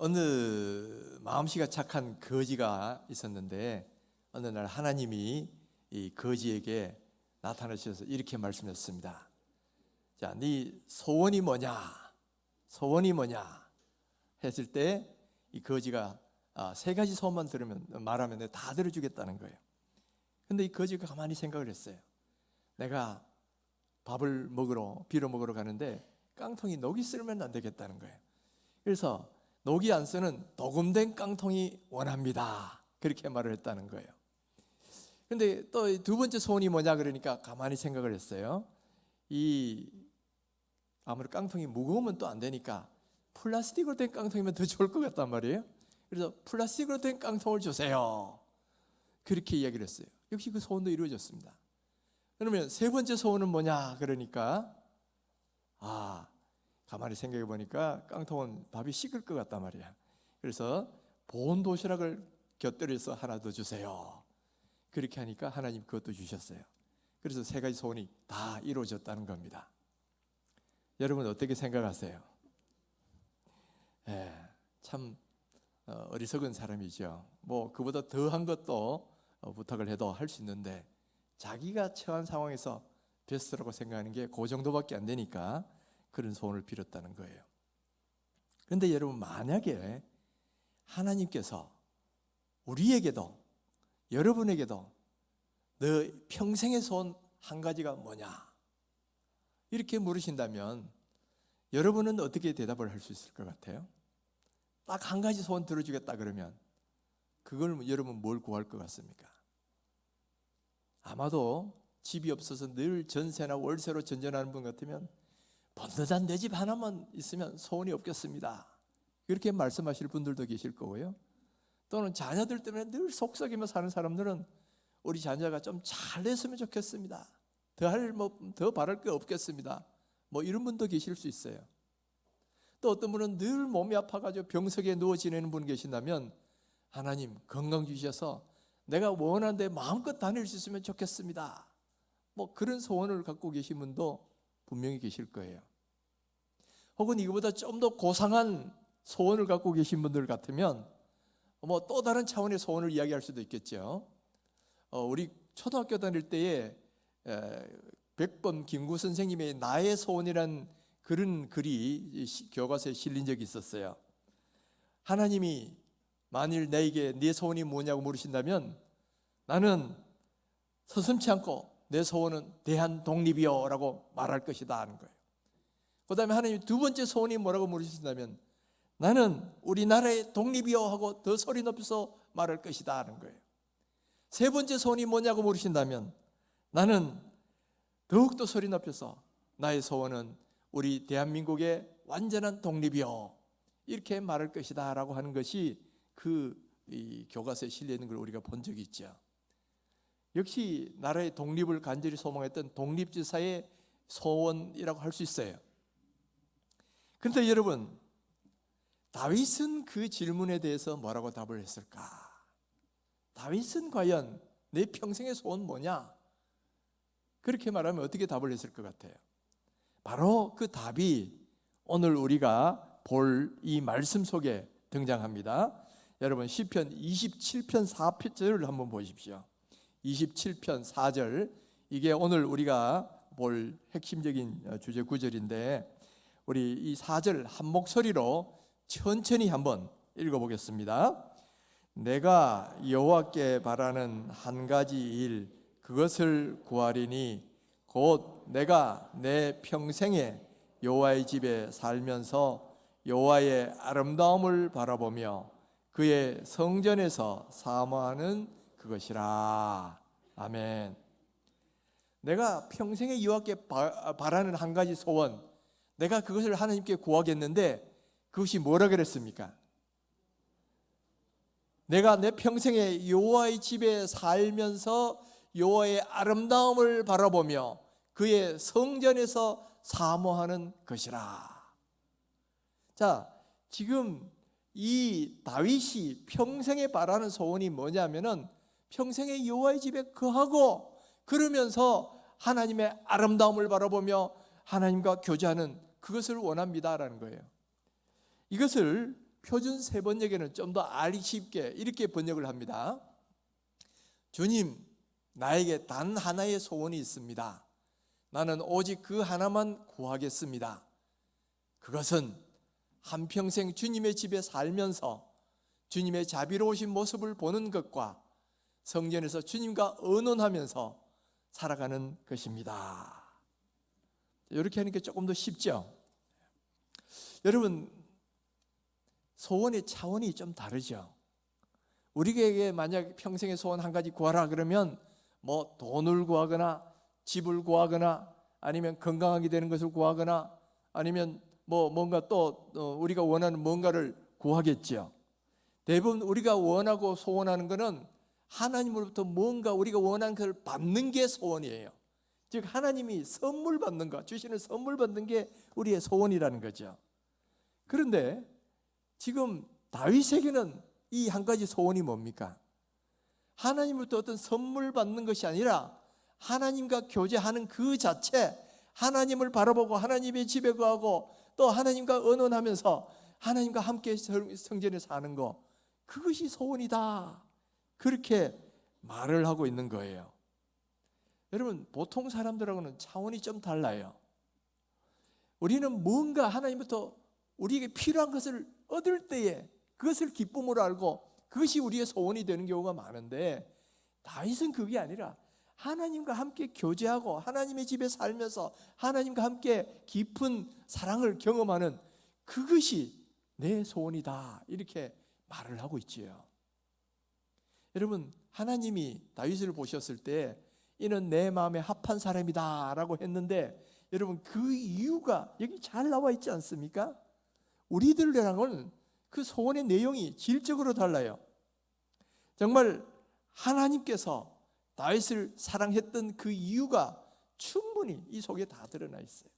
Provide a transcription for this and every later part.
어느 마음씨가 착한 거지가 있었는데 어느 날 하나님이 이 거지에게 나타나셔서 이렇게 말씀하셨습니다. 자, 네 소원이 뭐냐? 소원이 뭐냐? 했을 때 이 거지가 세 가지 소원만 말하면 내가 다 들어주겠다는 거예요. 근데 이 거지가 가만히 생각을 했어요. 내가 밥을 먹으러 빌어 먹으러 가는데 깡통이 녹이 쓰면 안 되겠다는 거예요. 그래서 녹이 안 쓰는 도금된 깡통이 원합니다. 그렇게 말을 했다는 거예요. 근데 또 두 번째 소원이 뭐냐 그러니까 가만히 생각을 했어요. 아무리 깡통이 무거우면 또 안 되니까 플라스틱으로 된 깡통이면 더 좋을 것 같단 말이에요. 그래서 플라스틱으로 된 깡통을 주세요. 그렇게 이야기를 했어요. 역시 그 소원도 이루어졌습니다. 그러면 세 번째 소원은 뭐냐 그러니까 가만히 생각해 보니까 깡통은 밥이 식을 것 같단 말이야. 그래서 보온 도시락을 곁들여서 하나 더 주세요. 그렇게 하니까 하나님 그것도 주셨어요. 그래서 세 가지 소원이 다 이루어졌다는 겁니다. 여러분 어떻게 생각하세요? 참 어리석은 사람이죠. 뭐 그보다 더한 것도 부탁을 해도 할 수 있는데 자기가 처한 상황에서 베스트라고 생각하는 게 그 정도밖에 안 되니까 그런 소원을 빌었다는 거예요. 그런데 여러분 만약에 하나님께서 우리에게도 여러분에게도 너 평생의 소원 한 가지가 뭐냐 이렇게 물으신다면 여러분은 어떻게 대답을 할 수 있을 것 같아요? 딱 한 가지 소원 들어주겠다 그러면 그걸 여러분 뭘 구할 것 같습니까? 아마도 집이 없어서 늘 전세나 월세로 전전하는 분 같으면 번듯한 내 집 하나만 있으면 소원이 없겠습니다. 그렇게 말씀하실 분들도 계실 거고요. 또는 자녀들 때문에 늘 속썩이며 사는 사람들은 우리 자녀가 좀 잘 됐으면 좋겠습니다. 더 바랄 게 없겠습니다. 뭐 이런 분도 계실 수 있어요. 또 어떤 분은 늘 몸이 아파가지고 병석에 누워 지내는 분 계신다면 하나님 건강 주셔서 내가 원하는 데 마음껏 다닐 수 있으면 좋겠습니다. 뭐 그런 소원을 갖고 계신 분도 분명히 계실 거예요. 혹은 이거보다 좀 더 고상한 소원을 갖고 계신 분들 같으면 뭐 또 다른 차원의 소원을 이야기할 수도 있겠죠. 우리 초등학교 다닐 때에 백범 김구 선생님의 나의 소원이란 그런 글이 교과서에 실린 적이 있었어요. 하나님이 만일 내게 네 소원이 뭐냐고 물으신다면 나는 서슴지 않고 내 소원은 대한 독립이요 라고 말할 것이다 하는 거예요. 그 다음에 하나님 두 번째 소원이 뭐라고 물으신다면 나는 우리나라의 독립이요 하고 더 소리 높여서 말할 것이다 하는 거예요. 세 번째 소원이 뭐냐고 물으신다면 나는 더욱더 소리 높여서 나의 소원은 우리 대한민국의 완전한 독립이요 이렇게 말할 것이다 라고 하는 것이 이 교과서에 실려 있는 걸 우리가 본 적이 있죠. 역시 나라의 독립을 간절히 소망했던 독립지사의 소원이라고 할 수 있어요. 그런데 여러분 다윗은 그 질문에 대해서 뭐라고 답을 했을까? 다윗은 과연 내 평생의 소원 뭐냐? 그렇게 말하면 어떻게 답을 했을 것 같아요? 바로 그 답이 오늘 우리가 볼 이 말씀 속에 등장합니다. 여러분 시편 27편 4절을 한번 보십시오. 27편 4절 이게 오늘 우리가 볼 핵심적인 주제 구절인데 우리 이 4절 한 목소리로 천천히 한번 읽어보겠습니다. 내가 여호와께 바라는 한 가지 일 그것을 구하리니 곧 내가 내 평생에 여호와의 집에 살면서 여호와의 아름다움을 바라보며 그의 성전에서 사모하는 그것이라. 아멘. 내가 평생에 여호와께 바라는 한 가지 소원 내가 그것을 하나님께 구하겠는데 그것이 뭐라 그랬습니까? 내가 내 평생에 여호와의 집에 살면서 여호와의 아름다움을 바라보며 그의 성전에서 사모하는 것이라. 자, 지금 이 다윗이 평생에 바라는 소원이 뭐냐면은 평생에 여호와의 집에 거하고 그러면서 하나님의 아름다움을 바라보며 하나님과 교제하는 그것을 원합니다라는 거예요. 이것을 표준 세 번역에는 좀 더 알기 쉽게 이렇게 번역을 합니다. 주님, 나에게 단 하나의 소원이 있습니다. 나는 오직 그 하나만 구하겠습니다. 그것은 한평생 주님의 집에 살면서 주님의 자비로우신 모습을 보는 것과 성전에서 주님과 의논하면서 살아가는 것입니다. 이렇게 하니까 조금 더 쉽죠? 여러분, 소원의 차원이 좀 다르죠? 우리에게 만약 평생의 소원 한 가지 구하라 그러면 뭐 돈을 구하거나 집을 구하거나 아니면 건강하게 되는 것을 구하거나 아니면 뭐 뭔가 또 우리가 원하는 뭔가를 구하겠죠. 대부분 우리가 원하고 소원하는 것은 하나님으로부터 뭔가 우리가 원하는 것을 받는 게 소원이에요. 즉 하나님이 선물 받는 것, 주시는 선물 받는 게 우리의 소원이라는 거죠. 그런데 지금 다윗에게는 이 한 가지 소원이 뭡니까? 하나님으로부터 어떤 선물 받는 것이 아니라 하나님과 교제하는 그 자체, 하나님을 바라보고 하나님의 집에 거하고 또 하나님과 의논하면서 하나님과 함께 성전에 사는 것, 그것이 소원이다. 그렇게 말을 하고 있는 거예요. 여러분, 보통 사람들하고는 차원이 좀 달라요. 우리는 뭔가 하나님부터 우리에게 필요한 것을 얻을 때에 그것을 기쁨으로 알고 그것이 우리의 소원이 되는 경우가 많은데, 다윗은 그게 아니라 하나님과 함께 교제하고 하나님의 집에 살면서 하나님과 함께 깊은 사랑을 경험하는 그것이 내 소원이다, 이렇게 말을 하고 있지요. 여러분, 하나님이 다윗을 보셨을 때 이는 내 마음에 합한 사람이다 라고 했는데, 여러분 그 이유가 여기 잘 나와 있지 않습니까? 우리들이랑은 그 소원의 내용이 질적으로 달라요. 정말 하나님께서 다윗을 사랑했던 그 이유가 충분히 이 속에 다 드러나 있어요.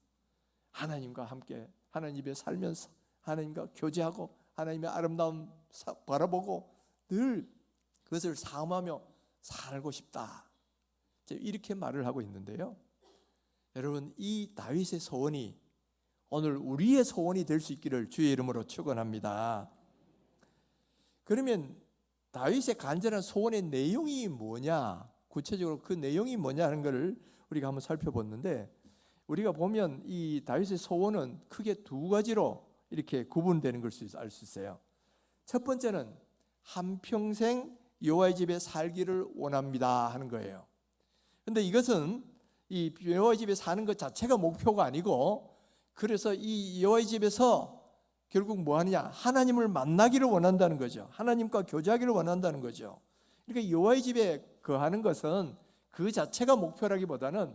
하나님과 함께 하나님 입에 살면서 하나님과 교제하고 하나님의 아름다움 바라보고 늘 그것을 사모하며 살고 싶다, 이렇게 말을 하고 있는데요. 여러분, 이 다윗의 소원이 오늘 우리의 소원이 될 수 있기를 주의 이름으로 축원합니다. 그러면 다윗의 간절한 소원의 내용이 뭐냐, 구체적으로 그 내용이 뭐냐 하는 것을 우리가 한번 살펴봤는데, 우리가 보면 이 다윗의 소원은 크게 두 가지로 이렇게 구분되는 것을 알 수 있어요. 첫 번째는 한평생 여호와의 집에 살기를 원합니다 하는 거예요. 그런데 이것은 이 여호와의 집에 사는 것 자체가 목표가 아니고, 그래서 이 여호와의 집에서 결국 뭐 하느냐, 하나님을 만나기를 원한다는 거죠. 하나님과 교제하기를 원한다는 거죠. 그러니까 여호와의 집에 거하는 것은 그 자체가 목표라기보다는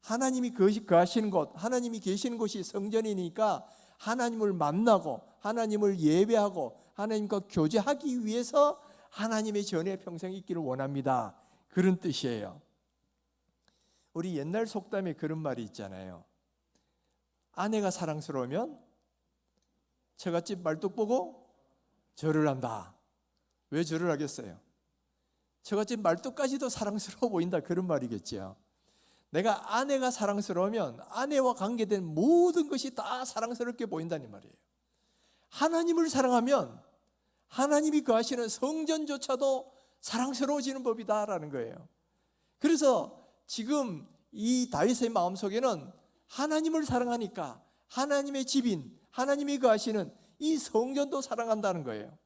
하나님이 거하시는 곳, 하나님이 계시는 곳이 성전이니까 하나님을 만나고 하나님을 예배하고 하나님과 교제하기 위해서 하나님의 전에 평생 있기를 원합니다, 그런 뜻이에요. 우리 옛날 속담에 그런 말이 있잖아요. 아내가 사랑스러우면 처갓집 말뚝 보고 절을 한다. 왜 절을 하겠어요? 처갓집 말뚝까지도 사랑스러워 보인다, 그런 말이겠죠. 내가 아내가 사랑스러우면 아내와 관계된 모든 것이 다 사랑스럽게 보인다는 말이에요. 하나님을 사랑하면 하나님이 거하시는 성전조차도 사랑스러워지는 법이다라는 거예요. 그래서 지금 이 다윗의 마음속에는 하나님을 사랑하니까 하나님의 집인 하나님이 거하시는 이 성전도 사랑한다는 거예요.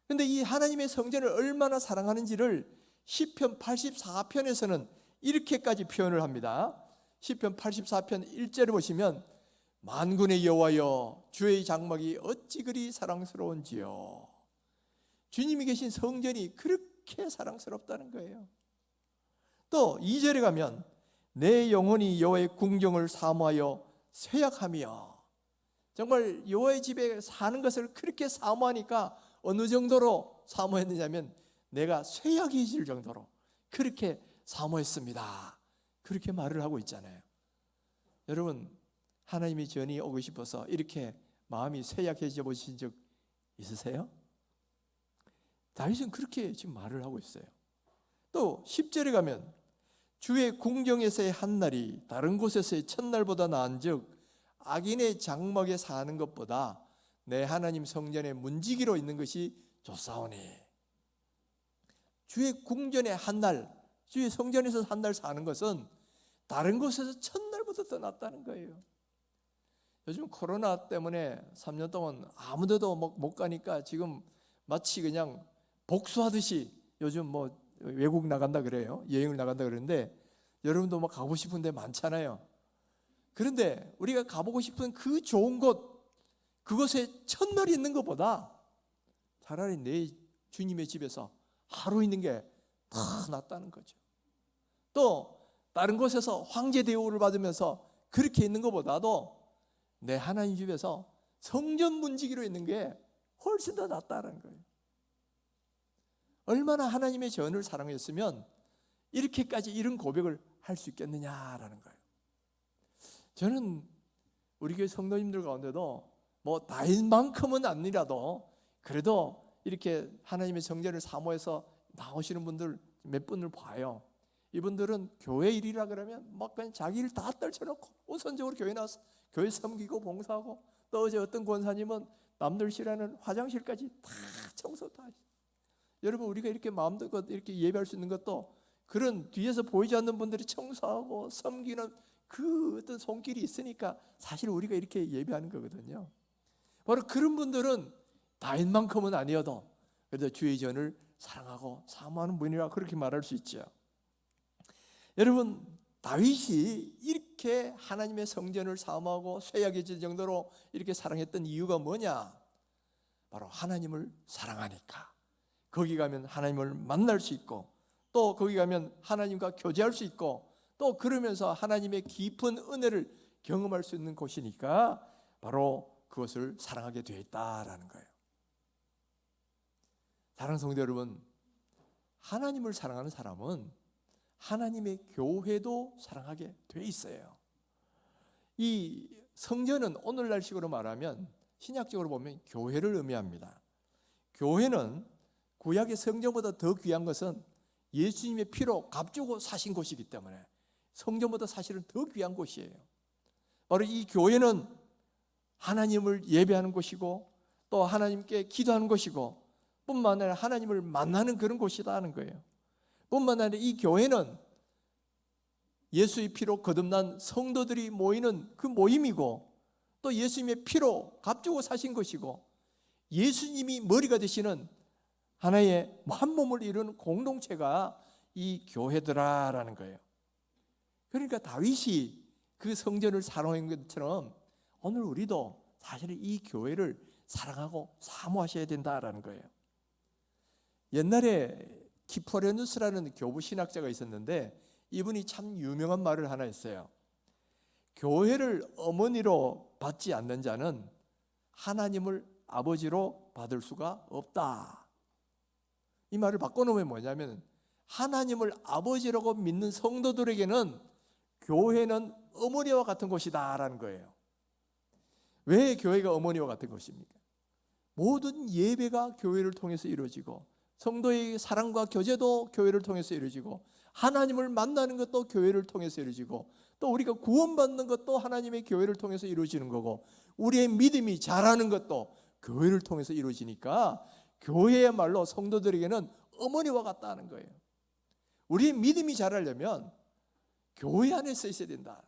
그런데 이 하나님의 성전을 얼마나 사랑하는지를 시편 84편에서는 이렇게까지 표현을 합니다. 시편 84편 1절을 보시면 만군의 여호와여 주의 장막이 어찌 그리 사랑스러운지요. 주님이 계신 성전이 그렇게 사랑스럽다는 거예요. 또 2절에 가면 내 영혼이 여호와의 궁경을 사모하여 쇠약하며, 정말 여호와의 집에 사는 것을 그렇게 사모하니까 어느 정도로 사모했느냐면 내가 쇠약해질 정도로 그렇게 사모했습니다, 그렇게 말을 하고 있잖아요. 여러분, 하나님의 전이 오고 싶어서 이렇게 마음이 쇠약해져 보신 적 있으세요? 다윗은 그렇게 지금 말을 하고 있어요. 또 10절에 가면 주의 궁정에서의 한날이 다른 곳에서의 첫날보다 나은즉 악인의 장막에 사는 것보다 내 하나님 성전의 문지기로 있는 것이 좋사오니. 주의 궁전에 한 날, 주의 성전에서 한 날 사는 것은 다른 곳에서 첫날보다 더 낫다는 거예요. 요즘 코로나 때문에 3년 동안 아무데도 못 가니까 지금 마치 그냥 복수하듯이 요즘 뭐 외국 나간다 그래요. 여행을 나간다 그러는데 여러분도 뭐 가고 싶은 데 많잖아요. 그런데 우리가 가보고 싶은 그 좋은 곳, 그곳에 첫날이 있는 것보다 차라리 내 주님의 집에서 하루 있는 게 더 낫다는 거죠. 또 다른 곳에서 황제 대우를 받으면서 그렇게 있는 것보다도 내 하나님 집에서 성전 문지기로 있는 게 훨씬 더 낫다는 거예요. 얼마나 하나님의 전을 사랑했으면 이렇게까지 이런 고백을 할 수 있겠느냐라는 거예요. 저는 우리 교회 성도님들 가운데도 뭐 다인만큼은 아니라도 그래도 이렇게 하나님의 성전을 사모해서 나오시는 분들 몇 분을 봐요. 이분들은 교회 일이라 그러면 막 그냥 자기 일 다 떨쳐놓고 우선적으로 교회 나와서 교회 섬기고 봉사하고, 또 어제 어떤 권사님은 남들 싫어하는 화장실까지 다 청소 다 하시죠. 여러분, 우리가 이렇게 마음껏 이렇게 예배할 수 있는 것도 그런 뒤에서 보이지 않는 분들이 청소하고 섬기는 그 어떤 손길이 있으니까 사실 우리가 이렇게 예배하는 거거든요. 바로 그런 분들은 다인만큼은 아니어도 그래도 주의 전을 사랑하고 사모하는 분이라 그렇게 말할 수 있죠. 여러분, 다윗이 이렇게 하나님의 성전을 사모하고 쇠약해질 정도로 이렇게 사랑했던 이유가 뭐냐? 바로 하나님을 사랑하니까. 거기 가면 하나님을 만날 수 있고, 또 거기 가면 하나님과 교제할 수 있고, 또 그러면서 하나님의 깊은 은혜를 경험할 수 있는 곳이니까 바로 그것을 사랑하게 되어 있다라는 거예요. 사랑하는 성도 여러분, 하나님을 사랑하는 사람은 하나님의 교회도 사랑하게 돼 있어요. 이 성전은 오늘날식으로 말하면 신약적으로 보면 교회를 의미합니다. 교회는 구약의 성전보다 더 귀한 것은 예수님의 피로 값주고 사신 곳이기 때문에 성전보다 사실은 더 귀한 곳이에요. 바로 이 교회는 하나님을 예배하는 곳이고 또 하나님께 기도하는 곳이고 뿐만 아니라 하나님을 만나는 그런 곳이다 하는 거예요. 뿐만 아니라 이 교회는 예수의 피로 거듭난 성도들이 모이는 그 모임이고, 또 예수님의 피로 값주고 사신 것이고, 예수님이 머리가 되시는 하나의 한 몸을 이루는 공동체가 이 교회더라라는 거예요. 그러니까 다윗이 그 성전을 사랑한 것처럼 오늘 우리도 사실 이 교회를 사랑하고 사모하셔야 된다라는 거예요. 옛날에 키퍼레누스라는 교부 신학자가 있었는데 이분이 참 유명한 말을 하나 했어요. 교회를 어머니로 받지 않는 자는 하나님을 아버지로 받을 수가 없다. 이 말을 바꿔놓으면 뭐냐면, 하나님을 아버지라고 믿는 성도들에게는 교회는 어머니와 같은 곳이다 라는 거예요. 왜 교회가 어머니와 같은 것입니까? 모든 예배가 교회를 통해서 이루어지고, 성도의 사랑과 교제도 교회를 통해서 이루어지고, 하나님을 만나는 것도 교회를 통해서 이루어지고, 또 우리가 구원받는 것도 하나님의 교회를 통해서 이루어지는 거고, 우리의 믿음이 자라는 것도 교회를 통해서 이루어지니까 교회야말로 성도들에게는 어머니와 같다는 거예요. 우리의 믿음이 자라려면 교회 안에서 있어야 된다.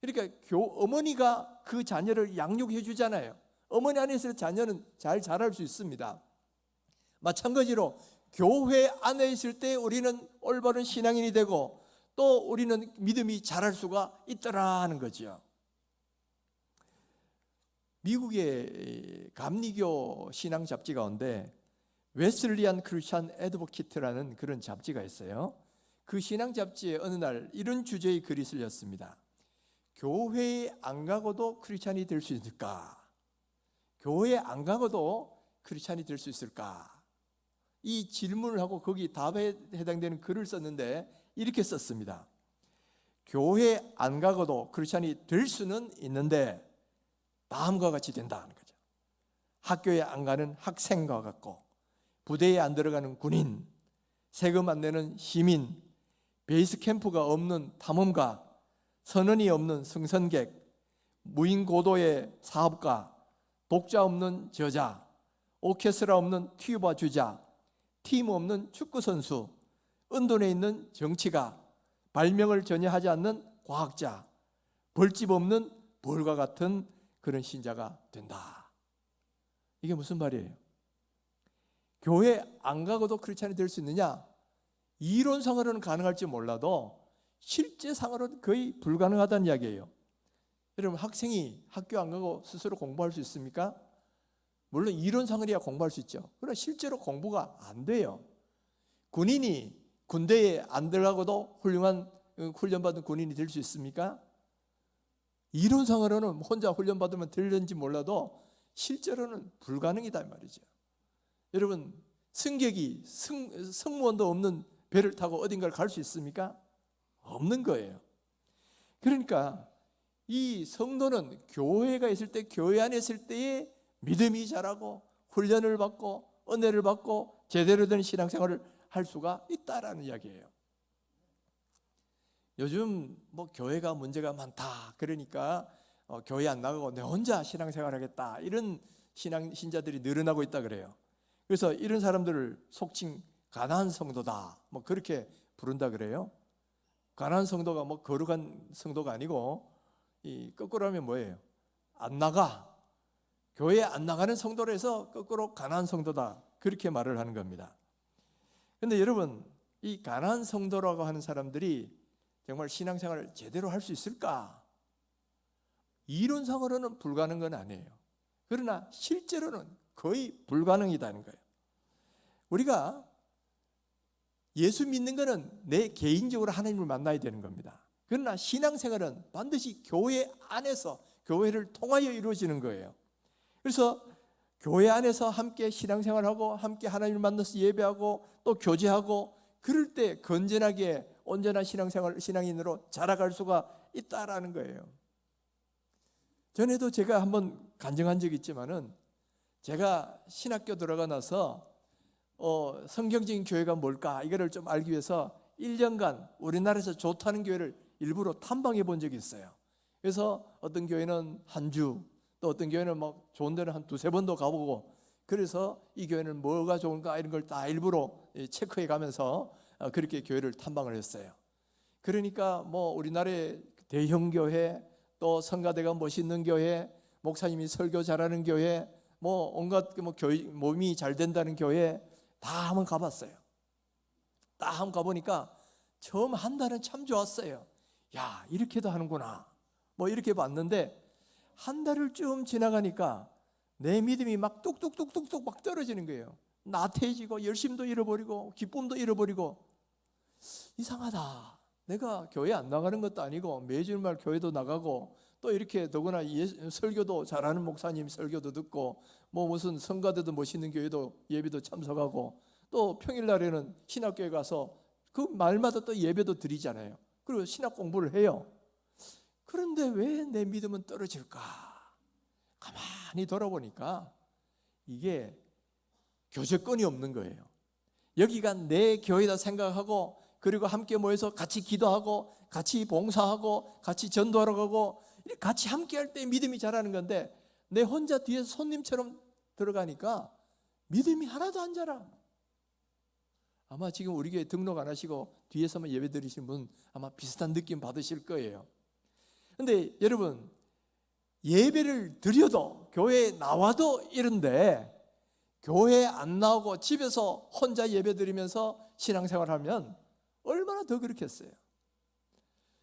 그러니까 어머니가 그 자녀를 양육해 주잖아요. 어머니 안에서 자녀는 잘 자랄 수 있습니다. 마찬가지로 교회 안에 있을 때 우리는 올바른 신앙인이 되고 또 우리는 믿음이 자랄 수가 있더라는 거죠. 미국의 감리교 신앙 잡지 가운데 웨슬리안 크리스천 애드보키트라는 그런 잡지가 있어요. 그 신앙 잡지에 어느 날 이런 주제의 글이 실렸습니다. 교회에 안 가고도 크리스찬이 될 수 있을까? 교회에 안 가고도 크리스찬이 될 수 있을까? 이 질문을 하고 거기 답에 해당되는 글을 썼는데 이렇게 썼습니다. 교회에 안 가고도 크리스찬이 될 수는 있는데 다음과 같이 된다는 거죠. 학교에 안 가는 학생과 같고, 부대에 안 들어가는 군인, 세금 안 내는 시민, 베이스 캠프가 없는 탐험가, 선언이 없는 승선객, 무인고도의 사업가, 독자 없는 저자, 오케스트라 없는 튜바 주자, 팀 없는 축구 선수, 은둔에 있는 정치가, 발명을 전혀 하지 않는 과학자, 벌집 없는 벌과 같은 그런 신자가 된다. 이게 무슨 말이에요? 교회 안 가고도 크리스찬이 될 수 있느냐? 이론상으로는 가능할지 몰라도 실제상으로는 거의 불가능하다는 이야기예요. 여러분, 학생이 학교 안 가고 스스로 공부할 수 있습니까? 물론 이론상으로야 공부할 수 있죠. 그러나 실제로 공부가 안 돼요. 군인이 군대에 안 들어가고도 훌륭한 훈련받은 군인이 될 수 있습니까? 이론상으로는 혼자 훈련받으면 되는지 몰라도 실제로는 불가능이다 말이죠. 여러분, 승객이 승무원도 없는 배를 타고 어딘가를 갈 수 있습니까? 없는 거예요. 그러니까 이 성도는 교회가 있을 때, 교회 안에 있을 때에 믿음이 자라고 훈련을 받고 은혜를 받고 제대로 된 신앙생활을 할 수가 있다라는 이야기예요. 요즘 뭐 교회가 문제가 많다 그러니까 교회 안 나가고 내 혼자 신앙생활하겠다 이런 신자들이 늘어나고 있다 그래요. 그래서 이런 사람들을 속칭 가난한 성도다 뭐 그렇게 부른다 그래요. 가난한 성도가 뭐 거룩한 성도가 아니고 이 거꾸로 하면 뭐예요? 안 나가. 교회에 안 나가는 성도로 해서 거꾸로 가난한 성도다 그렇게 말을 하는 겁니다. 그런데 여러분, 이 가난한 성도라고 하는 사람들이 정말 신앙생활을 제대로 할 수 있을까? 이론상으로는 불가능은 아니에요. 그러나 실제로는 거의 불가능이라는 거예요. 우리가 예수 믿는 것은 내 개인적으로 하나님을 만나야 되는 겁니다. 그러나 신앙생활은 반드시 교회 안에서 교회를 통하여 이루어지는 거예요. 그래서 교회 안에서 함께 신앙생활하고 함께 하나님을 만나서 예배하고 또 교제하고 그럴 때 건전하게 온전한 신앙인으로 자라갈 수가 있다라는 거예요. 전에도 제가 한번 간증한 적이 있지만은 제가 신학교 들어가 나서 성경적인 교회가 뭘까 이거를 좀 알기 위해서 1년간 우리나라에서 좋다는 교회를 일부러 탐방해 본 적이 있어요. 그래서 어떤 교회는 한 주, 또 어떤 교회는 막 좋은 데는 한 두세 번도 가보고 그래서 이 교회는 뭐가 좋은가 이런 걸 다 일부러 체크해 가면서 그렇게 교회를 탐방을 했어요. 그러니까 뭐 우리나라의 대형 교회, 또 성가대가 멋있는 교회, 목사님이 설교 잘하는 교회, 뭐 온갖 뭐 교회 몸이 잘 된다는 교회 다 한번 가봤어요. 딱 한번 가보니까 처음 한 달은 참 좋았어요. 야, 이렇게도 하는구나. 뭐 이렇게 봤는데 한 달을 좀 지나가니까 내 믿음이 막 뚝뚝뚝뚝뚝 막 떨어지는 거예요. 나태해지고 열심도 잃어버리고 기쁨도 잃어버리고 이상하다. 내가 교회 안 나가는 것도 아니고 매주말 교회도 나가고 또 이렇게 더구나 설교도 잘하는 목사님 설교도 듣고 뭐 무슨 성가대도 멋있는 교회도 예배도 참석하고 또 평일날에는 신학교에 가서 그 말마다 또 예배도 드리잖아요. 그리고 신학 공부를 해요. 그런데 왜 내 믿음은 떨어질까? 가만히 돌아보니까 이게 교제권이 없는 거예요. 여기가 내 교회다 생각하고 그리고 함께 모여서 같이 기도하고 같이 봉사하고 같이 전도하러 가고 같이 함께 할 때 믿음이 자라는 건데 내 혼자 뒤에서 손님처럼 들어가니까 믿음이 하나도 안 자라. 아마 지금 우리 교회 등록 안 하시고 뒤에서만 예배 드리신 분 아마 비슷한 느낌 받으실 거예요. 그런데 여러분, 예배를 드려도 교회에 나와도 이런데 교회에 안 나오고 집에서 혼자 예배 드리면서 신앙생활하면 얼마나 더 그렇겠어요.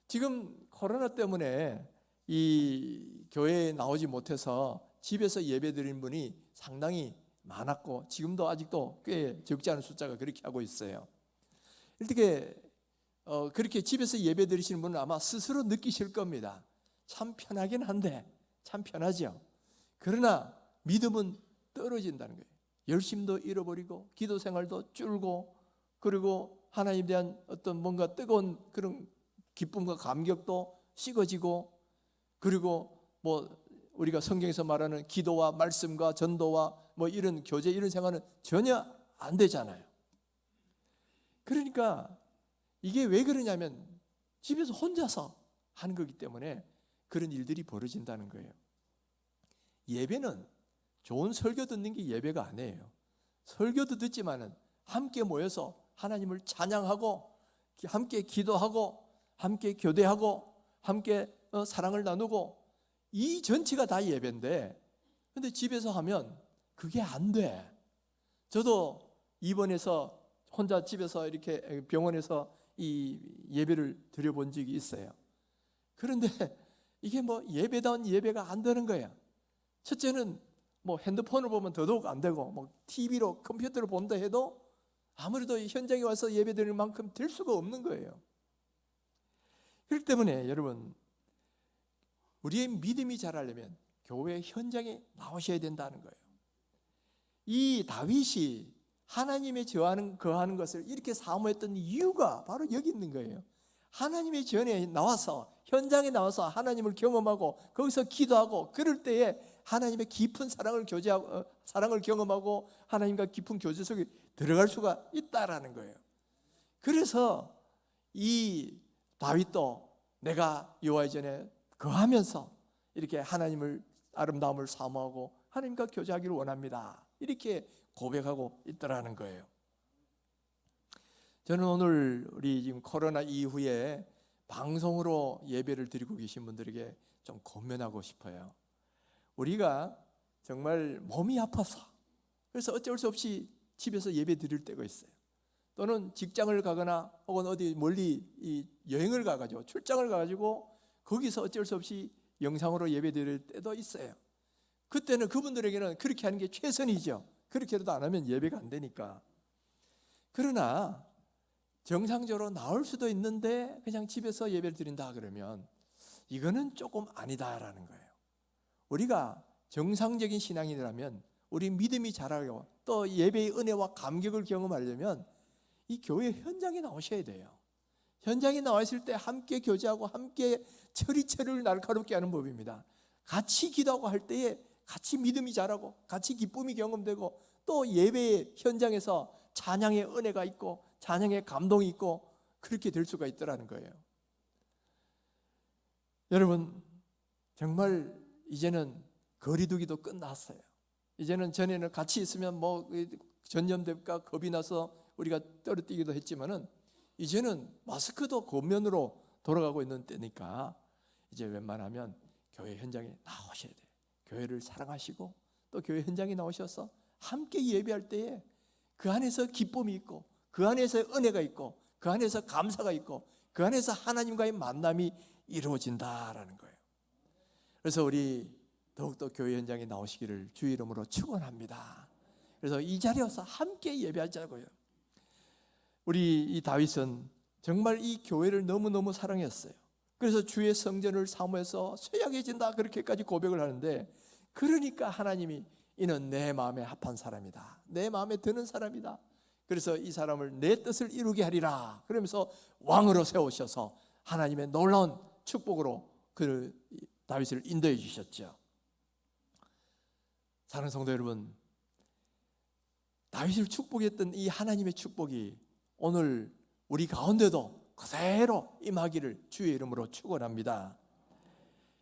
지금 코로나 때문에 이 교회에 나오지 못해서 집에서 예배 드리는 분이 상당히 많았고 지금도 아직도 꽤 적지 않은 숫자가 그렇게 하고 있어요. 이렇게 그렇게 집에서 예배 드리시는 분은 아마 스스로 느끼실 겁니다. 참 편하긴 한데 참 편하죠. 그러나 믿음은 떨어진다는 거예요. 열심도 잃어버리고 기도 생활도 줄고 그리고 하나님에 대한 어떤 뭔가 뜨거운 그런 기쁨과 감격도 식어지고 그리고 뭐 우리가 성경에서 말하는 기도와 말씀과 전도와 뭐 이런 교제 이런 생활은 전혀 안 되잖아요. 그러니까 이게 왜 그러냐면 집에서 혼자서 하는 거기 때문에 그런 일들이 벌어진다는 거예요. 예배는 좋은 설교 듣는 게 예배가 아니에요. 설교도 듣지만은 함께 모여서 하나님을 찬양하고 함께 기도하고 함께 교대하고 함께 사랑을 나누고 이 전체가 다 예배인데, 근데 집에서 하면 그게 안 돼. 저도 입원해서 혼자 집에서 이렇게 병원에서 이 예배를 드려본 적이 있어요. 그런데 이게 뭐 예배다운 예배가 안 되는 거야. 첫째는 뭐 핸드폰을 보면 더더욱 안 되고, 뭐 TV로 컴퓨터로 본다 해도 아무래도 현장에 와서 예배 드릴 만큼 될 수가 없는 거예요. 그렇기 때문에 여러분, 우리의 믿음이 자라려면 교회 현장에 나오셔야 된다는 거예요. 이 다윗이 하나님의 거하는 것을 이렇게 사모했던 이유가 바로 여기 있는 거예요. 하나님의 전에 나와서, 현장에 나와서 하나님을 경험하고 거기서 기도하고 그럴 때에 하나님의 깊은 사랑을 경험하고 하나님과 깊은 교제 속에 들어갈 수가 있다라는 거예요. 그래서 이 다윗도 내가 여호와의 전에 거하면서 이렇게 하나님을 아름다움을 사모하고 하나님과 교제하기를 원합니다, 이렇게 고백하고 있더라는 거예요. 저는 오늘 우리 지금 코로나 이후에 방송으로 예배를 드리고 계신 분들에게 좀 권면하고 싶어요. 우리가 정말 몸이 아파서, 그래서 어쩔 수 없이 집에서 예배 드릴 때가 있어요. 또는 직장을 가거나 혹은 어디 멀리 여행을 가가지고 출장을 가가지고 거기서 어쩔 수 없이 영상으로 예배 드릴 때도 있어요. 그때는 그분들에게는 그렇게 하는 게 최선이죠. 그렇게라도 안 하면 예배가 안 되니까. 그러나 정상적으로 나올 수도 있는데 그냥 집에서 예배를 드린다 그러면 이거는 조금 아니다라는 거예요. 우리가 정상적인 신앙인이라면 우리 믿음이 자라고 또 예배의 은혜와 감격을 경험하려면 이 교회 현장에 나오셔야 돼요. 현장에 나와 있을 때 함께 교제하고 함께 처리처리를 날카롭게 하는 법입니다. 같이 기도하고 할 때에 같이 믿음이 자라고 같이 기쁨이 경험되고 또 예배의 현장에서 찬양의 은혜가 있고 찬양의 감동이 있고 그렇게 될 수가 있더라는 거예요. 여러분, 정말 이제는 거리두기도 끝났어요. 이제는 전에는 같이 있으면 뭐 전염될까 겁이 나서 우리가 떨어뜨리기도 했지만은 이제는 마스크도 겉면으로 돌아가고 있는 때니까 이제 웬만하면 교회 현장에 나오셔야 돼요. 교회를 사랑하시고 또 교회 현장에 나오셔서 함께 예배할 때에 그 안에서 기쁨이 있고 그 안에서 은혜가 있고 그 안에서 감사가 있고 그 안에서 하나님과의 만남이 이루어진다라는 거예요. 그래서 우리 더욱더 교회 현장에 나오시기를 주의 이름으로 축원합니다. 그래서 이 자리에 와서 함께 예배하자고요. 우리 이 다윗은 정말 이 교회를 너무너무 사랑했어요. 그래서 주의 성전을 사모해서 쇠약해진다 그렇게까지 고백을 하는데, 그러니까 하나님이 이는 내 마음에 합한 사람이다, 내 마음에 드는 사람이다, 그래서 이 사람을 내 뜻을 이루게 하리라 그러면서 왕으로 세우셔서 하나님의 놀라운 축복으로 그 다윗을 인도해 주셨죠. 사랑하는 성도 여러분, 다윗을 축복했던 이 하나님의 축복이 오늘 우리 가운데도 그대로 임하기를 주의 이름으로 축원합니다.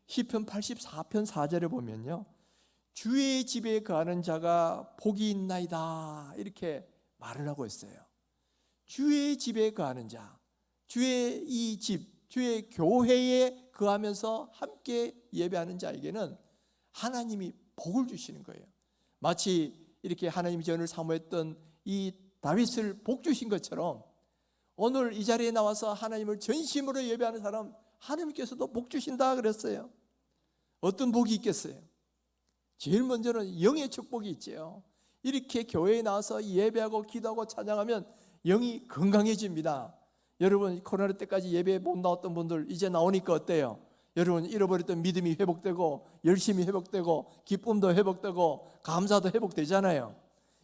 시편 84편 4절에 보면요, 주의 집에 거하는 자가 복이 있나이다 이렇게 말을 하고 있어요. 주의 집에 거하는 자, 주의 이 집, 주의 교회에 거하면서 함께 예배하는 자에게는 하나님이 복을 주시는 거예요. 마치 이렇게 하나님의 전을 사모했던 이 다윗을 복 주신 것처럼 오늘 이 자리에 나와서 하나님을 전심으로 예배하는 사람 하나님께서도 복 주신다 그랬어요. 어떤 복이 있겠어요? 제일 먼저는 영의 축복이 있죠. 이렇게 교회에 나와서 예배하고 기도하고 찬양하면 영이 건강해집니다. 여러분, 코로나 때까지 예배 못 나왔던 분들 이제 나오니까 어때요? 여러분, 잃어버렸던 믿음이 회복되고 열심이 회복되고 기쁨도 회복되고 감사도 회복되잖아요.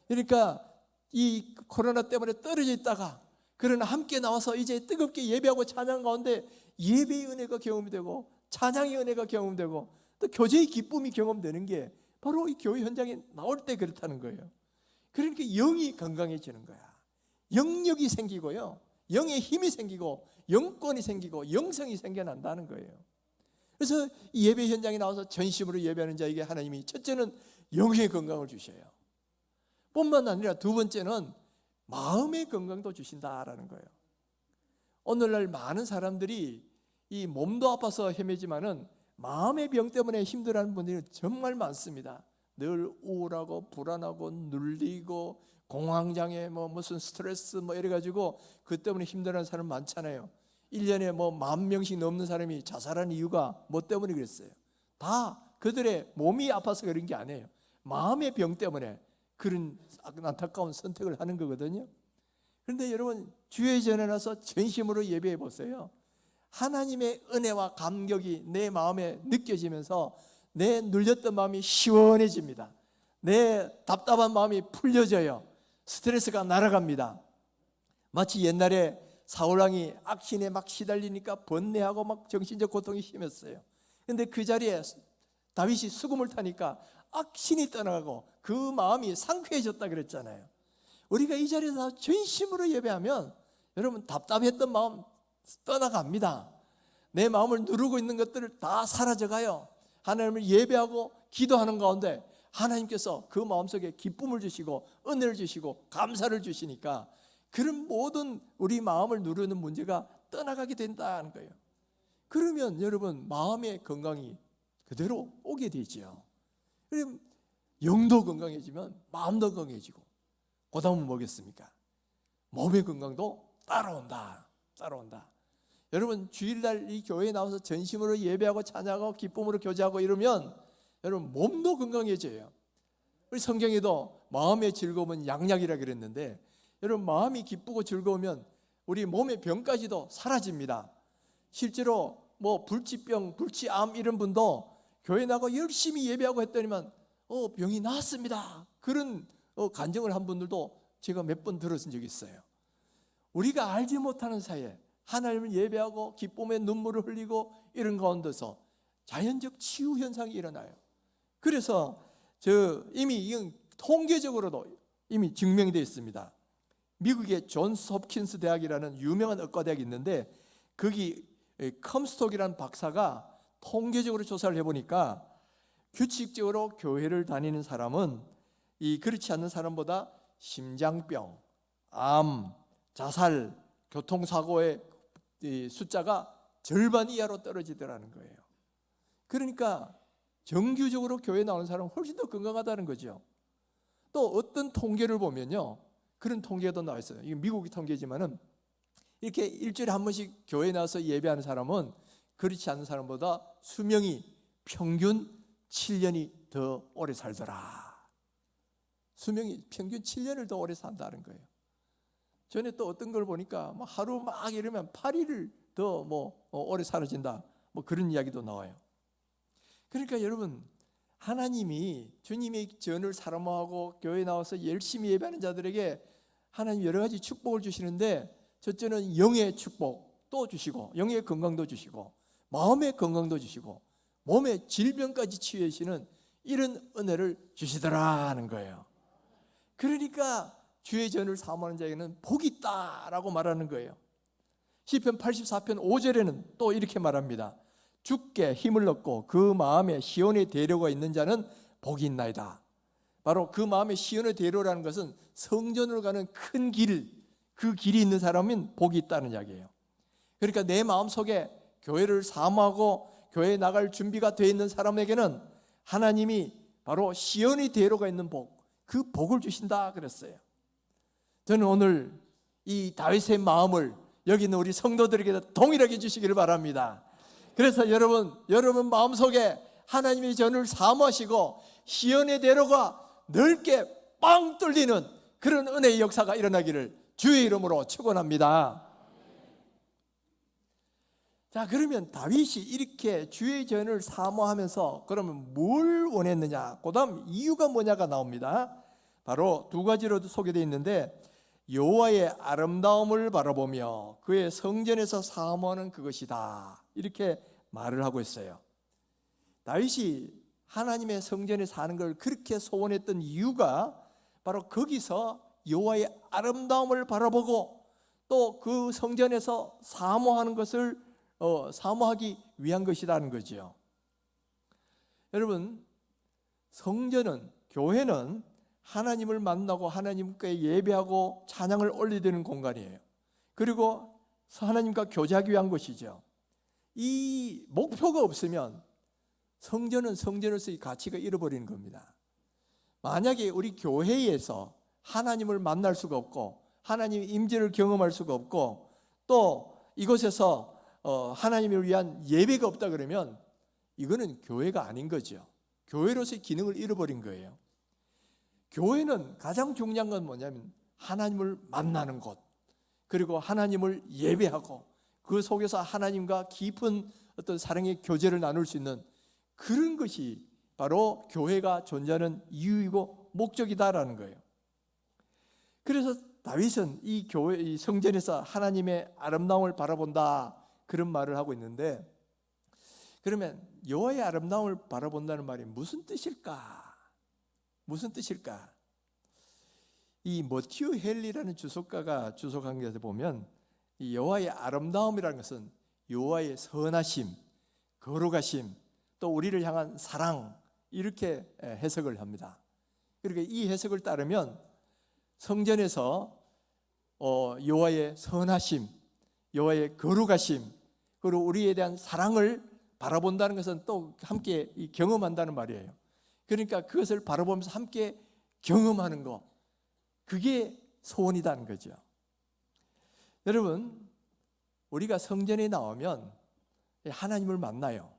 그러니까 이 코로나 때문에 떨어져 있다가 그러나 함께 나와서 이제 뜨겁게 예배하고 찬양 가운데 예배의 은혜가 경험이 되고 찬양의 은혜가 경험되고 또 교제의 기쁨이 경험되는 게 바로 이 교회 현장에 나올 때 그렇다는 거예요. 그러니까 영이 건강해지는 거야. 영력이 생기고요, 영의 힘이 생기고 영권이 생기고 영성이 생겨난다는 거예요. 그래서 이 예배 현장에 나와서 전심으로 예배하는 자에게 하나님이 첫째는 영의 건강을 주셔요. 뿐만 아니라 두 번째는 마음의 건강도 주신다라는 거예요. 오늘날 많은 사람들이 이 몸도 아파서 헤매지만은 마음의 병 때문에 힘들어하는 분들이 정말 많습니다. 늘 우울하고 불안하고 눌리고 공황장애 무슨 스트레스 이래가지고 그 때문에 힘들어하는 사람 많잖아요. 1년에 10,000명씩 넘는 사람이 자살한 이유가 뭐 때문에 그랬어요? 다 그들의 몸이 아파서 그런 게 아니에요. 마음의 병 때문에 그런 안타까운 선택을 하는 거거든요. 그런데 여러분, 주의 전에 나서 전심으로 예배해 보세요. 하나님의 은혜와 감격이 내 마음에 느껴지면서 내 눌렸던 마음이 시원해집니다. 내 답답한 마음이 풀려져요. 스트레스가 날아갑니다. 마치 옛날에 사울왕이 악신에 막 시달리니까 번뇌하고 막 정신적 고통이 심했어요. 그런데 그 자리에 다윗이 수금을 타니까 악신이 떠나가고 그 마음이 상쾌해졌다 그랬잖아요. 우리가 이 자리에서 전심으로 예배하면 여러분, 답답했던 마음 떠나갑니다. 내 마음을 누르고 있는 것들을 다 사라져가요. 하나님을 예배하고 기도하는 가운데 하나님께서 그 마음속에 기쁨을 주시고 은혜를 주시고 감사를 주시니까 그런 모든 우리 마음을 누르는 문제가 떠나가게 된다는 거예요. 그러면 여러분, 마음의 건강이 그대로 오게 되죠. 그럼 영도 건강해지면 마음도 건강해지고, 그 다음은 뭐겠습니까? 몸의 건강도 따라온다. 여러분, 주일날 이 교회에 나와서 전심으로 예배하고 찬양하고 기쁨으로 교제하고 이러면 여러분, 몸도 건강해져요. 우리 성경에도 마음의 즐거움은 양약이라 그랬는데, 여러분, 마음이 기쁘고 즐거우면 우리 몸의 병까지도 사라집니다. 실제로 불치병, 불치암 이런 분도 교회 나가고 열심히 예배하고 했더니만 병이 나았습니다. 그런 간증을 한 분들도 제가 몇 번 들었은 적이 있어요. 우리가 알지 못하는 사이에 하나님을 예배하고 기쁨의 눈물을 흘리고 이런 가운데서 자연적 치유 현상이 일어나요. 그래서 이미 이건 통계적으로도 이미 증명되어 있습니다. 미국의 존스 홉킨스 대학이라는 유명한 의과대학이 있는데, 거기 컴스톡이라는 박사가 통계적으로 조사를 해보니까 규칙적으로 교회를 다니는 사람은 그렇지 않는 사람보다 심장병, 암, 자살, 교통사고의 숫자가 절반 이하로 떨어지더라는 거예요. 그러니까 정규적으로 교회 나오는 사람은 훨씬 더 건강하다는 거죠. 또 어떤 통계를 보면요, 그런 통계도 나와 있어요. 이게 미국의 통계지만은 이렇게 일주일에 한 번씩 교회 나와서 예배하는 사람은 그렇지 않은 사람보다 수명이 평균 7년이 더 오래 살더라. 수명이 평균 7년을 더 오래 산다는 거예요. 전에 또 어떤 걸 보니까 하루 막 이러면 8일을 더 오래 살아진다, 그런 이야기도 나와요. 그러니까 여러분, 하나님이 주님의 전을 사랑하고 교회에 나와서 열심히 예배하는 자들에게 하나님 여러 가지 축복을 주시는데, 첫째는 영의 축복도 주시고 영의 건강도 주시고 마음의 건강도 주시고 몸의 질병까지 치유해 주시는 이런 은혜를 주시더라는 거예요. 그러니까 주의 전을 사모하는 자에게는 복이 있다라고 말하는 거예요. 시편 84편 5절에는 또 이렇게 말합니다. 주께 힘을 얻고 그 마음에 시온의 대로가 있는 자는 복이 있나이다. 바로 그 마음에 시온의 대로라는 것은 성전으로 가는 큰 길, 그 길이 있는 사람은 복이 있다는 이야기예요. 그러니까 내 마음속에 교회를 사모하고 교회에 나갈 준비가 되어 있는 사람에게는 하나님이 바로 시온의 대로가 있는 복, 그 복을 주신다 그랬어요. 저는 오늘 이 다윗의 마음을 여기 있는 우리 성도들에게 동일하게 주시기를 바랍니다. 그래서 여러분 마음속에 하나님의 전을 사모하시고 시온의 대로가 넓게 빵 뚫리는 그런 은혜의 역사가 일어나기를 주의 이름으로 축원합니다. 자, 그러면 다윗이 이렇게 주의 전을 사모하면서 그러면 뭘 원했느냐, 그 다음 이유가 뭐냐가 나옵니다. 바로 두 가지로 소개되어 있는데, 여호와의 아름다움을 바라보며 그의 성전에서 사모하는 그것이다, 이렇게 말을 하고 있어요. 다윗이 하나님의 성전에 사는 걸 그렇게 소원했던 이유가 바로 거기서 여호와의 아름다움을 바라보고 또 그 성전에서 사모하는 것을 사모하기 위한 것이라는 거죠. 여러분, 성전은 교회는 하나님을 만나고 하나님께 예배하고 찬양을 올리는 공간이에요. 그리고 하나님과 교제하기 위한 것이죠. 이 목표가 없으면 성전은 성전으로서의 가치가 잃어버리는 겁니다. 만약에 우리 교회에서 하나님을 만날 수가 없고 하나님의 임재를 경험할 수가 없고 또 이곳에서 하나님을 위한 예배가 없다 그러면 이거는 교회가 아닌 거죠. 교회로서의 기능을 잃어버린 거예요. 교회는 가장 중요한 건 뭐냐면 하나님을 만나는 곳, 그리고 하나님을 예배하고 그 속에서 하나님과 깊은 어떤 사랑의 교제를 나눌 수 있는 그런 것이 바로 교회가 존재하는 이유이고 목적이다라는 거예요. 그래서 다윗은 이 교회, 이 성전에서 하나님의 아름다움을 바라본다 그런 말을 하고 있는데, 그러면 여호와의 아름다움을 바라본다는 말이 무슨 뜻일까? 무슨 뜻일까? 이 머티유 헬리라는 주석가가 주석한 것에 보면 이 여호와의 아름다움이라는 것은 여호와의 선하심, 거룩하심, 또 우리를 향한 사랑, 이렇게 해석을 합니다. 그러니까 이 해석을 따르면 성전에서 여호와의 선하심, 여호와의 거룩하심, 그리고 우리에 대한 사랑을 바라본다는 것은 또 함께 경험한다는 말이에요. 그러니까 그것을 바라보면서 함께 경험하는 것, 그게 소원이라는 거죠. 여러분, 우리가 성전에 나오면 하나님을 만나요.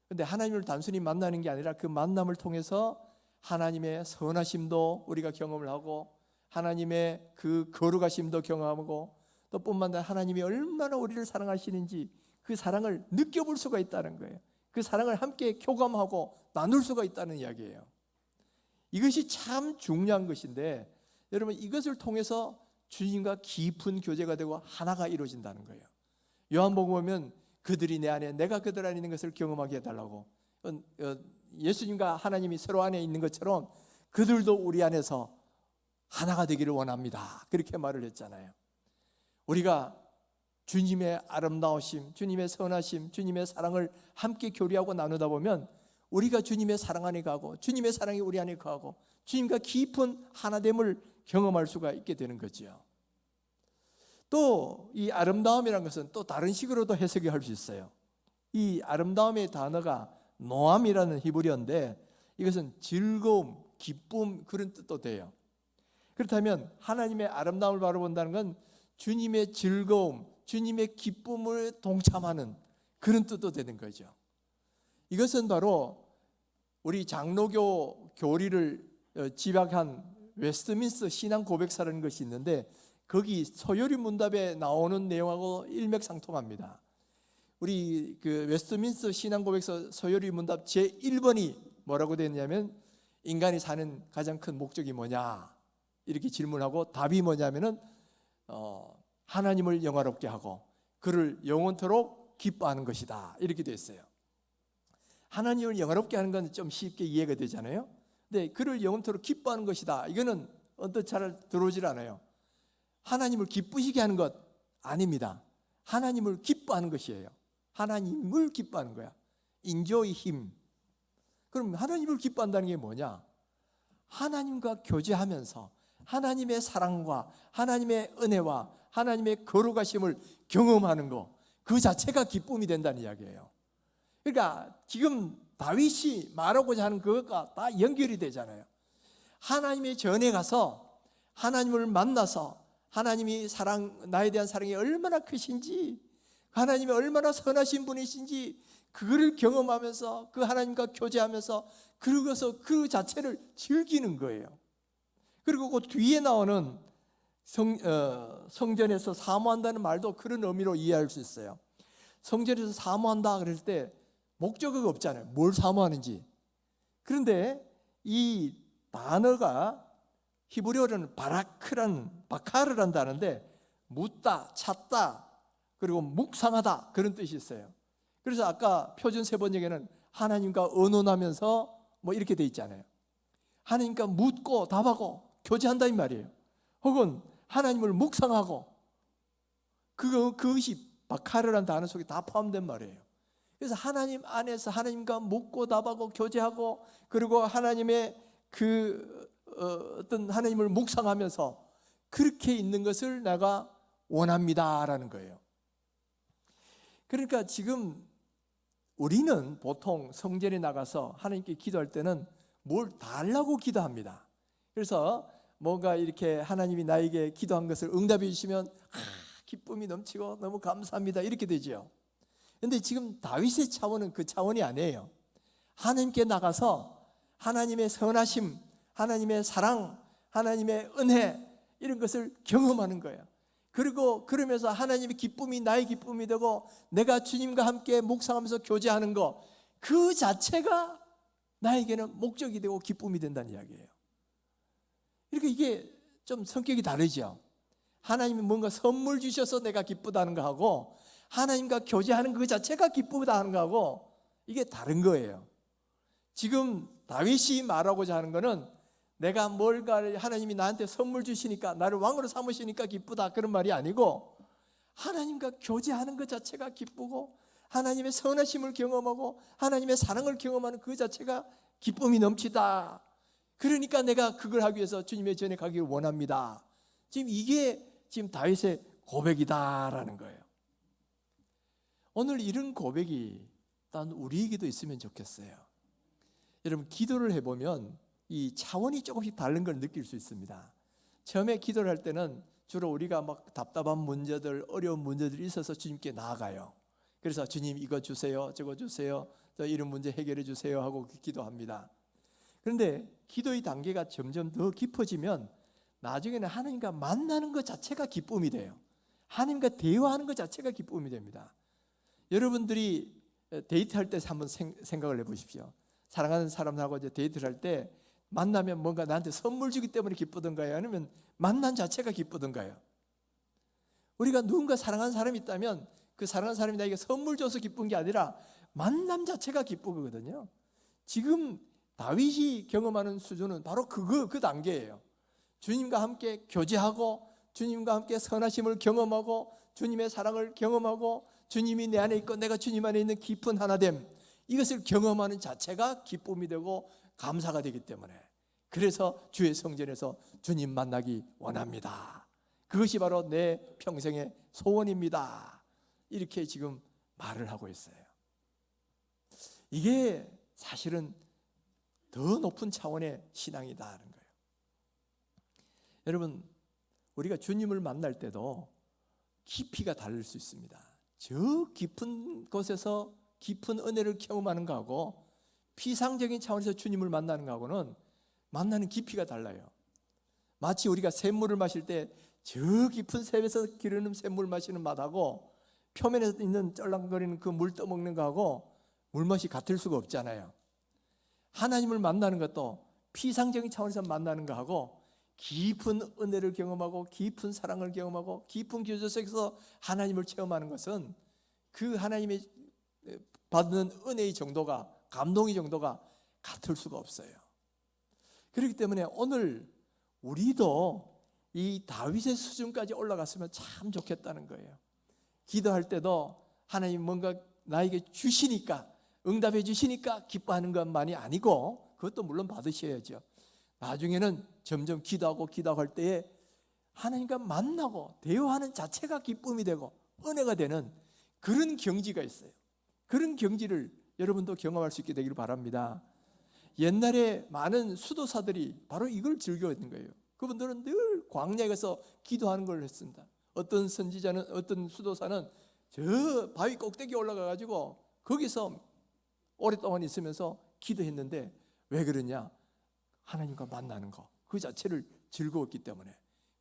그런데 하나님을 단순히 만나는 게 아니라 그 만남을 통해서 하나님의 선하심도 우리가 경험을 하고 하나님의 그 거룩하심도 경험하고 또 뿐만 아니라 하나님이 얼마나 우리를 사랑하시는지 그 사랑을 느껴볼 수가 있다는 거예요. 그 사랑을 함께 교감하고 나눌 수가 있다는 이야기예요. 이것이 참 중요한 것인데 여러분, 이것을 통해서 주님과 깊은 교제가 되고 하나가 이루어진다는 거예요. 요한복음 보면 그들이 내 안에 내가 그들 안에 있는 것을 경험하게 해달라고, 예수님과 하나님이 서로 안에 있는 것처럼 그들도 우리 안에서 하나가 되기를 원합니다, 그렇게 말을 했잖아요. 우리가 주님의 아름다우심, 주님의 선하심, 주님의 사랑을 함께 교류하고 나누다 보면 우리가 주님의 사랑 안에 가고 주님의 사랑이 우리 안에 거하고 주님과 깊은 하나됨을 경험할 수가 있게 되는 거죠. 또 이 아름다움이라는 것은 또 다른 식으로도 해석이 할 수 있어요. 이 아름다움의 단어가 노암이라는 히브리어인데 이것은 즐거움, 기쁨, 그런 뜻도 돼요. 그렇다면 하나님의 아름다움을 바라본다는 건 주님의 즐거움, 주님의 기쁨을 동참하는 그런 뜻도 되는 거죠. 이것은 바로 우리 장로교 교리를 집약한 웨스트민스터 신앙 고백서라는 것이 있는데 거기 소요리 문답에 나오는 내용하고 일맥상통합니다. 우리 그 웨스트민스터 신앙 고백서 소요리 문답 제1번이 뭐라고 되어 있냐면 인간이 사는 가장 큰 목적이 뭐냐 이렇게 질문하고 답이 뭐냐면은 하나님을 영화롭게 하고 그를 영원토록 기뻐하는 것이다, 이렇게 되어 있어요. 하나님을 영화롭게 하는 건 좀 쉽게 이해가 되잖아요. 근데 그를 영원토록 기뻐하는 것이다, 이거는 언뜻 잘 들어오질 않아요. 하나님을 기쁘시게 하는 것 아닙니다. 하나님을 기뻐하는 것이에요. 하나님을 기뻐하는 거야. Enjoy Him. 그럼 하나님을 기뻐한다는 게 뭐냐? 하나님과 교제하면서 하나님의 사랑과 하나님의 은혜와 하나님의 거룩하심을 경험하는 것, 그 자체가 기쁨이 된다는 이야기예요. 그러니까 지금 다윗이 말하고자 하는 그것과 다 연결이 되잖아요. 하나님의 전에 가서 하나님을 만나서 하나님이 나에 대한 사랑이 얼마나 크신지, 하나님이 얼마나 선하신 분이신지 그거를 경험하면서 그 하나님과 교제하면서 그러고서 그 자체를 즐기는 거예요. 그리고 그 뒤에 나오는 성전에서 사모한다는 말도 그런 의미로 이해할 수 있어요. 성전에서 사모한다 그럴 때 목적어가 없잖아요. 뭘 사모하는지. 그런데 이 단어가 히브리어로는 바카르란 단어인데 묻다, 찾다, 그리고 묵상하다, 그런 뜻이 있어요. 그래서 아까 표준 세번역에는 하나님과 의논하면서 뭐 이렇게 돼 있잖아요. 하나님과 묻고 답하고 교제한다 이 말이에요. 혹은 하나님을 묵상하고 그것이 바카르란 단어 속에 다 포함된 말이에요. 그래서 하나님 안에서 하나님과 묻고 답하고 교제하고 그리고 하나님의 어떤 하나님을 묵상하면서 그렇게 있는 것을 내가 원합니다라는 거예요. 그러니까 지금 우리는 보통 성전에 나가서 하나님께 기도할 때는 뭘 달라고 기도합니다. 그래서 뭔가 이렇게 하나님이 나에게 기도한 것을 응답해 주시면 기쁨이 넘치고 너무 감사합니다 이렇게 되죠. 그런데 지금 다윗의 차원은 그 차원이 아니에요. 하나님께 나가서 하나님의 선하심, 하나님의 사랑, 하나님의 은혜 이런 것을 경험하는 거예요. 그리고 그러면서 하나님의 기쁨이 나의 기쁨이 되고 내가 주님과 함께 묵상하면서 교제하는 것, 그 자체가 나에게는 목적이 되고 기쁨이 된다는 이야기예요. 그러니까 이게 좀 성격이 다르죠. 하나님이 뭔가 선물 주셔서 내가 기쁘다는 거하고 하나님과 교제하는 그 자체가 기쁘다 하는 거하고 이게 다른 거예요. 지금 다윗이 말하고자 하는 거는 내가 뭔가 하나님이 나한테 선물 주시니까 나를 왕으로 삼으시니까 기쁘다 그런 말이 아니고 하나님과 교제하는 것 자체가 기쁘고 하나님의 선하심을 경험하고 하나님의 사랑을 경험하는 그 자체가 기쁨이 넘치다. 그러니까 내가 그걸 하기 위해서 주님의 전에 가기를 원합니다. 지금 이게 지금 다윗의 고백이다라는 거예요. 오늘 이런 고백이 단 우리에게도 있으면 좋겠어요. 여러분 기도를 해보면 이 차원이 조금씩 다른 걸 느낄 수 있습니다. 처음에 기도를 할 때는 주로 우리가 막 답답한 문제들, 어려운 문제들이 있어서 주님께 나아가요. 그래서 주님 이거 주세요, 저거 주세요, 저 이런 문제 해결해 주세요 하고 기도합니다. 그런데 기도의 단계가 점점 더 깊어지면 나중에는 하나님과 만나는 것 자체가 기쁨이 돼요. 하나님과 대화하는 것 자체가 기쁨이 됩니다. 여러분들이 데이트할 때 한번 생각을 해보십시오. 사랑하는 사람하고 이제 데이트를 할 때 만나면 뭔가 나한테 선물 주기 때문에 기쁘던가요? 아니면 만난 자체가 기쁘던가요? 우리가 누군가 사랑하는 사람이 있다면 그 사랑하는 사람이 나에게 선물 줘서 기쁜 게 아니라 만남 자체가 기쁘거든요. 지금 다윗이 경험하는 수준은 바로 그 단계예요. 주님과 함께 교제하고 주님과 함께 선하심을 경험하고 주님의 사랑을 경험하고 주님이 내 안에 있고 내가 주님 안에 있는 깊은 하나됨, 이것을 경험하는 자체가 기쁨이 되고 감사가 되기 때문에 그래서 주의 성전에서 주님 만나기 원합니다. 그것이 바로 내 평생의 소원입니다. 이렇게 지금 말을 하고 있어요. 이게 사실은 더 높은 차원의 신앙이다라는 거예요. 여러분 우리가 주님을 만날 때도 깊이가 다를 수 있습니다. 저 깊은 곳에서 깊은 은혜를 경험하는 거하고 피상적인 차원에서 주님을 만나는 거하고는 만나는 깊이가 달라요. 마치 우리가 샘물을 마실 때 저 깊은 샘에서 기르는 샘물 마시는 맛하고 표면에 있는 쩔랑거리는 그 물 떠먹는 거하고 물맛이 같을 수가 없잖아요. 하나님을 만나는 것도 피상적인 차원에서 만나는 거하고 깊은 은혜를 경험하고 깊은 사랑을 경험하고 깊은 교제 속에서 하나님을 체험하는 것은 그 하나님의 받는 은혜의 정도가, 감동의 정도가 같을 수가 없어요. 그렇기 때문에 오늘 우리도 이 다윗의 수준까지 올라갔으면 참 좋겠다는 거예요. 기도할 때도 하나님 뭔가 나에게 주시니까, 응답해 주시니까 기뻐하는 것만이 아니고 그것도 물론 받으셔야죠. 나중에는 점점 기도하고 기도할 때에 하나님과 만나고 대화하는 자체가 기쁨이 되고 은혜가 되는 그런 경지가 있어요. 그런 경지를 여러분도 경험할 수 있게 되기를 바랍니다. 옛날에 많은 수도사들이 바로 이걸 즐겨했던 거예요. 그분들은 늘 광야에 가서 기도하는 걸 했습니다. 어떤 선지자는, 어떤 수도사는 저 바위 꼭대기에 올라가 가지고 거기서 오랫동안 있으면서 기도했는데 왜 그러냐? 하나님과 만나는 거, 그 자체를 즐거웠기 때문에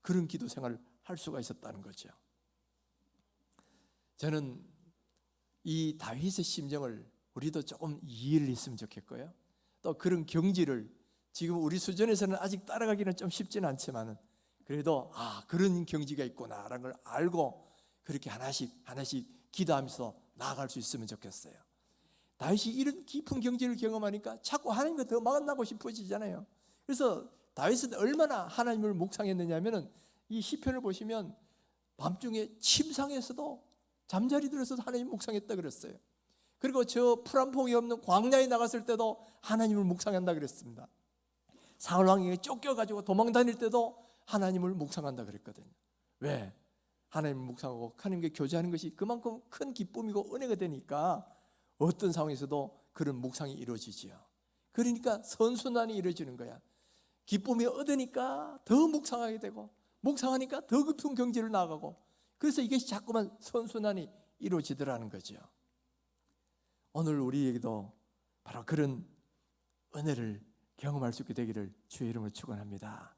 그런 기도 생활을 할 수가 있었다는 거죠. 저는 이 다윗의 심정을 우리도 조금 이해를 했으면 좋겠고요. 또 그런 경지를 지금 우리 수준에서는 아직 따라가기는 좀 쉽지는 않지만 그래도 그런 경지가 있구나라는 걸 알고 그렇게 하나씩 기도하면서 나아갈 수 있으면 좋겠어요. 다윗이 이런 깊은 경지를 경험하니까 자꾸 하나님과 더 만나고 싶어지잖아요. 그래서 다윗은 얼마나 하나님을 묵상했느냐면은 이 시편을 보시면 밤중에 침상에서도 잠자리 들어서도 하나님 묵상했다 그랬어요. 그리고 저 풀 한 폭이 없는 광야에 나갔을 때도 하나님을 묵상한다 그랬습니다. 상황에 쫓겨가지고 도망 다닐 때도 하나님을 묵상한다 그랬거든요. 왜? 하나님을 묵상하고 하나님께 교제하는 것이 그만큼 큰 기쁨이고 은혜가 되니까 어떤 상황에서도 그런 묵상이 이루어지지요. 그러니까 선순환이 이루어지는 거야. 기쁨이 얻으니까 더 묵상하게 되고, 묵상하니까 더 깊은 경지를 나아가고, 그래서 이것이 자꾸만 선순환이 이루어지더라는 거죠. 오늘 우리에게도 바로 그런 은혜를 경험할 수 있게 되기를 주의 이름으로 축원합니다.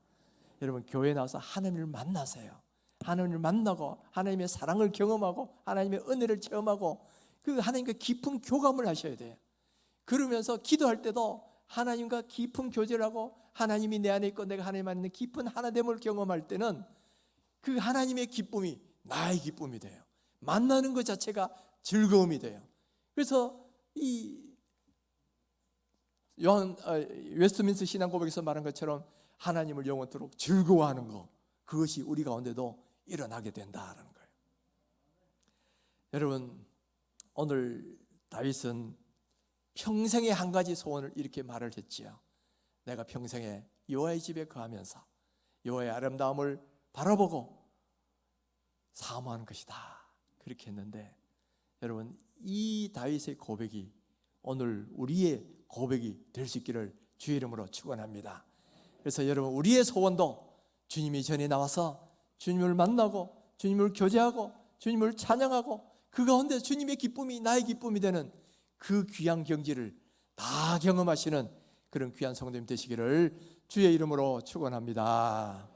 여러분, 교회에 나와서 하나님을 만나세요. 하나님을 만나고 하나님의 사랑을 경험하고 하나님의 은혜를 체험하고 그 하나님과 깊은 교감을 하셔야 돼요. 그러면서 기도할 때도 하나님과 깊은 교제를 하고 하나님이 내 안에 있고 내가 하나님 안에 있는 깊은 하나됨을 경험할 때는 그 하나님의 기쁨이 나의 기쁨이 돼요. 만나는 것 자체가 즐거움이 돼요. 그래서 이 웨스트민스터 신앙고백에서 말한 것처럼 하나님을 영원토록 즐거워하는 것, 그것이 우리 가운데도 일어나게 된다는 거예요. 여러분, 오늘 다윗은 평생에 한 가지 소원을 이렇게 말을 했지요. 내가 평생에 여호와의 집에 거하면서 여호와의 아름다움을 바라보고 사모하는 것이다, 그렇게 했는데, 여러분, 이 다윗의 고백이 오늘 우리의 고백이 될 수 있기를 주의 이름으로 축원합니다. 그래서 여러분, 우리의 소원도 주님이 전에 나와서 주님을 만나고 주님을 교제하고 주님을 찬양하고 그 가운데 주님의 기쁨이 나의 기쁨이 되는 그 귀한 경지를 다 경험하시는 그런 귀한 성도님 되시기를 주의 이름으로 축원합니다.